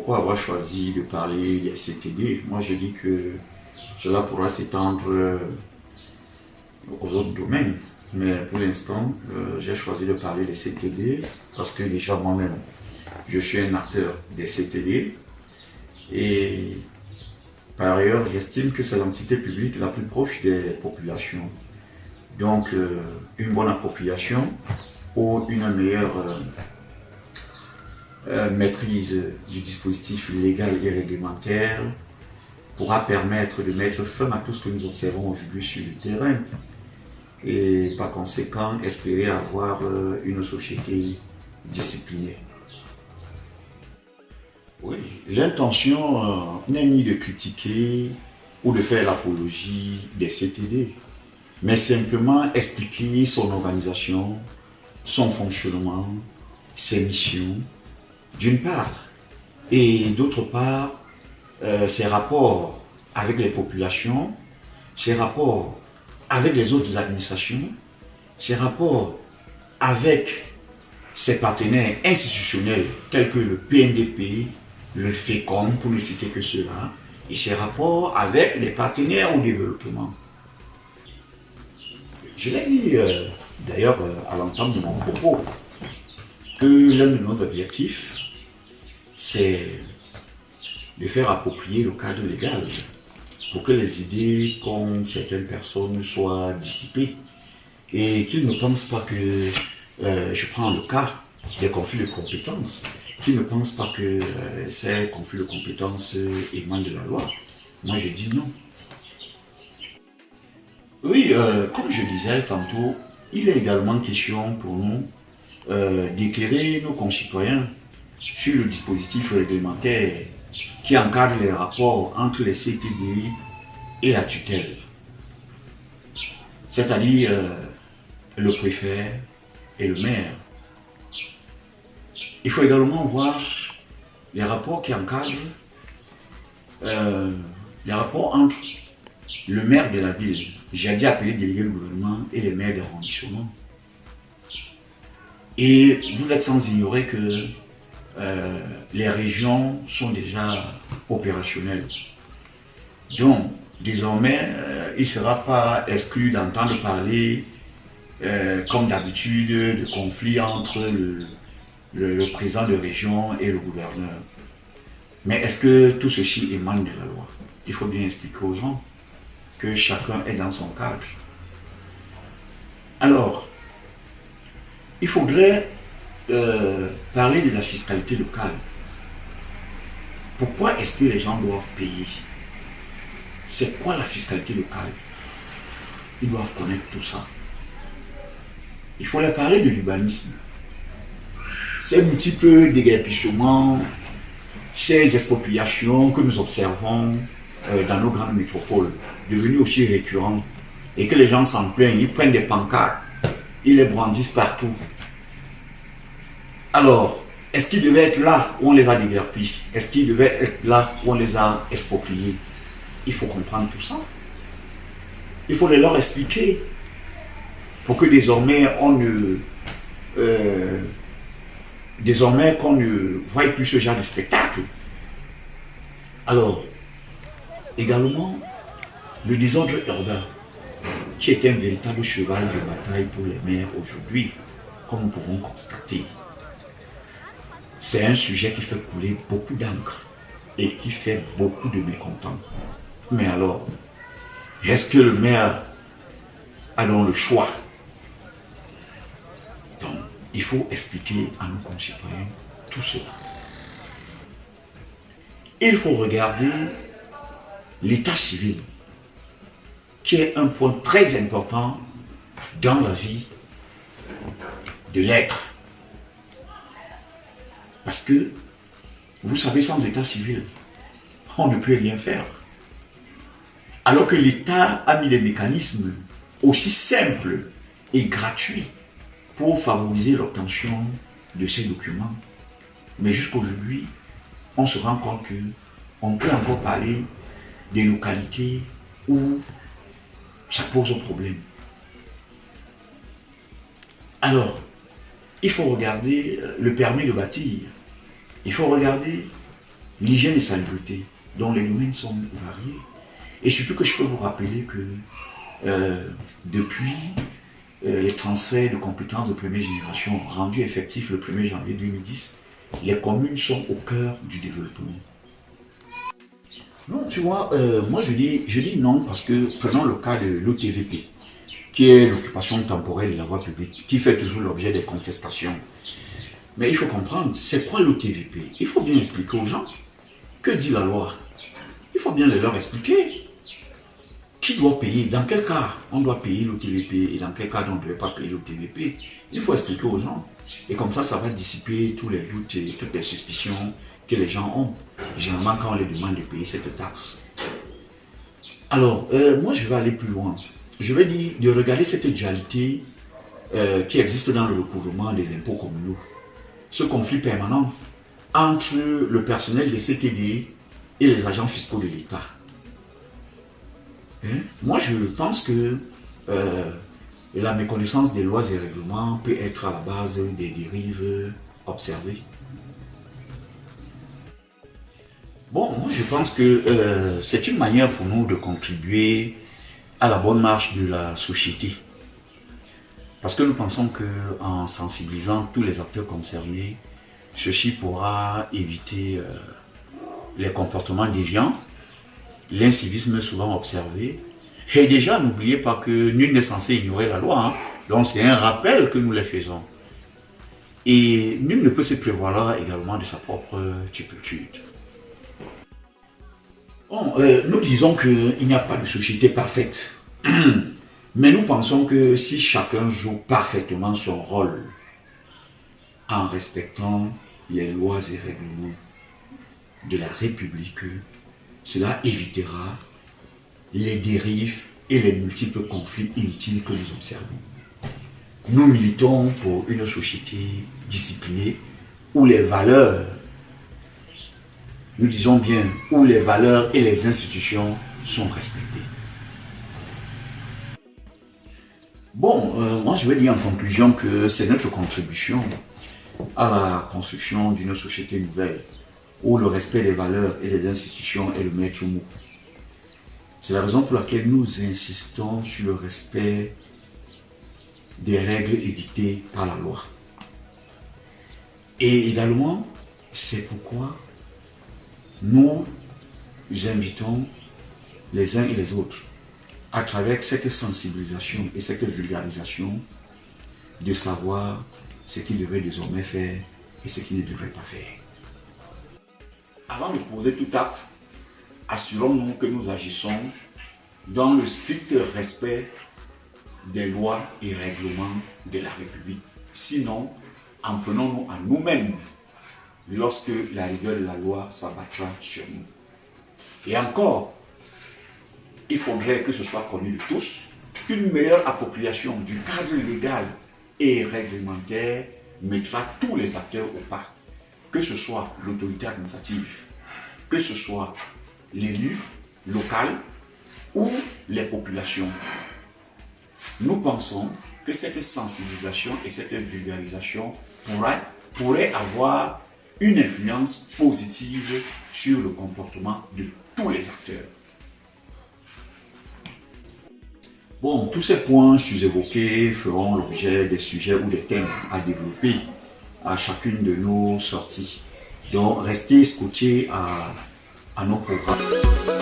pourquoi avoir choisi de parler des CTD? Moi, je dis que cela pourra s'étendre aux autres domaines. Mais pour l'instant, j'ai choisi de parler des CTD parce que déjà moi-même, je suis un acteur des CTD et par ailleurs, j'estime que c'est l'entité publique la plus proche des populations. Donc, une bonne appropriation ou une meilleure maîtrise du dispositif légal et réglementaire pourra permettre de mettre fin à tout ce que nous observons aujourd'hui sur le terrain et par conséquent espérer avoir une société disciplinée. Oui, l'intention n'est ni de critiquer ou de faire l'apologie des CTD, mais simplement expliquer son organisation, son fonctionnement, ses missions, d'une part, et d'autre part, ses rapports avec les populations, ses rapports avec les autres administrations, ses rapports avec ses partenaires institutionnels tels que le PNDP, le FECOM, pour ne citer que cela, et ses rapports avec les partenaires au développement. Je l'ai dit d'ailleurs à l'entame de mon propos, que l'un de nos objectifs, c'est de faire approprier le cadre légal pour que les idées qu'ont certaines personnes soient dissipées et qu'ils ne pensent pas que, je prends le cas des conflits de compétences, qu'ils ne pensent pas que ces conflits de compétences émanent de la loi. Moi je dis non. Oui, comme je disais tantôt, il est également question pour nous d'éclairer nos concitoyens sur le dispositif réglementaire qui encadre les rapports entre les CTD et la tutelle. C'est-à-dire le préfet et le maire. Il faut également voir les rapports qui encadrent les rapports entre le maire de la ville, j'ai dit appelé délégué du gouvernement, et les maires d'arrondissement. Et vous êtes sans ignorer que les régions sont déjà opérationnelles. Donc, désormais, il ne sera pas exclu d'entendre parler, comme d'habitude, de conflits entre le président de région et le gouverneur. Mais est-ce que tout ceci émane de la loi? Il faut bien expliquer aux gens que chacun est dans son cadre. Alors, il faudrait parler de la fiscalité locale. Pourquoi est-ce que les gens doivent payer? C'est quoi la fiscalité locale? Ils doivent connaître tout ça. Il faut leur parler de l'urbanisme. Ces multiples déguerpissements, ces expropriations que nous observons dans nos grandes métropoles, devenues aussi récurrentes, et que les gens s'en plaignent, ils prennent des pancartes, ils les brandissent partout. Alors, est-ce qu'ils devaient être là où on les a déguerpis? Est-ce qu'ils devaient être là où on les a expropriés? Il faut comprendre tout ça. Il faut leur expliquer pour que désormais qu'on ne voie plus ce genre de spectacle. Alors, également, le désordre urbain, qui est un véritable cheval de bataille pour les maires aujourd'hui, comme nous pouvons constater. C'est un sujet qui fait couler beaucoup d'encre et qui fait beaucoup de mécontents. Mais alors, est-ce que le maire a donc le choix? Donc, il faut expliquer à nos concitoyens tout cela. Il faut regarder l'état civil, qui est un point très important dans la vie de l'être. Parce que, vous savez, sans état civil, on ne peut rien faire. Alors que l'État a mis des mécanismes aussi simples et gratuits pour favoriser l'obtention de ces documents. Mais jusqu'aujourd'hui, on se rend compte qu'on peut encore parler des localités où ça pose problème. Alors, il faut regarder le permis de bâtir. Il faut regarder l'hygiène et salubrité, dont les domaines sont variés. Et surtout que je peux vous rappeler que depuis les transferts de compétences de première génération rendus effectifs le 1er janvier 2010, les communes sont au cœur du développement. Non, tu vois, moi je dis non parce que, prenons le cas de l'OTVP, qui est l'occupation temporaire de la voie publique, qui fait toujours l'objet des contestations. Mais il faut comprendre, c'est quoi l'OTVP? Il faut bien expliquer aux gens. Que dit la loi? Il faut bien leur expliquer. Qui doit payer? Dans quel cas on doit payer l'OTVP et dans quel cas on ne doit pas payer l'OTVP? Il faut expliquer aux gens. Et comme ça va dissiper tous les doutes et toutes les suspicions que les gens ont, généralement quand on les demande de payer cette taxe. Alors, moi je vais aller plus loin. Je vais dire de regarder cette dualité qui existe dans le recouvrement des impôts communaux. Ce conflit permanent entre le personnel des CTD et les agents fiscaux de l'État. Moi, je pense que la méconnaissance des lois et règlements peut être à la base des dérives observées. Bon, moi, je pense que c'est une manière pour nous de contribuer à la bonne marche de la société. Parce que nous pensons qu'en sensibilisant tous les acteurs concernés, ceci pourra éviter les comportements déviants, l'incivisme souvent observé. Et déjà, n'oubliez pas que nul n'est censé ignorer la loi. Donc c'est un rappel que nous les faisons. Et nul ne peut se prévaloir également de sa propre turpitude. Bon, nous disons qu'il n'y a pas de société parfaite. Mais nous pensons que si chacun joue parfaitement son rôle en respectant les lois et règlements de la République, cela évitera les dérives et les multiples conflits inutiles que nous observons. Nous militons pour une société disciplinée où les valeurs, nous disons bien, où les valeurs et les institutions sont respectées. Bon, moi je vais dire en conclusion que c'est notre contribution à la construction d'une société nouvelle où le respect des valeurs et des institutions est le maître mot. C'est la raison pour laquelle nous insistons sur le respect des règles édictées par la loi. Et également, c'est pourquoi nous invitons les uns et les autres, à travers cette sensibilisation et cette vulgarisation, de savoir ce qu'ils devraient désormais faire et ce qu'ils ne devraient pas faire. Avant de poser tout acte, assurons-nous que nous agissons dans le strict respect des lois et règlements de la République. Sinon, en prenons-nous à nous-mêmes lorsque la rigueur de la loi s'abattra sur nous. Et encore, il faudrait que ce soit connu de tous qu'une meilleure appropriation du cadre légal et réglementaire mettra tous les acteurs au pas, que ce soit l'autorité administrative, que ce soit l'élu local ou les populations. Nous pensons que cette sensibilisation et cette vulgarisation pourrait avoir une influence positive sur le comportement de tous les acteurs. Bon, tous ces points sous-évoqués feront l'objet des sujets ou des thèmes à développer à chacune de nos sorties. Donc, restez scotchés à nos programmes.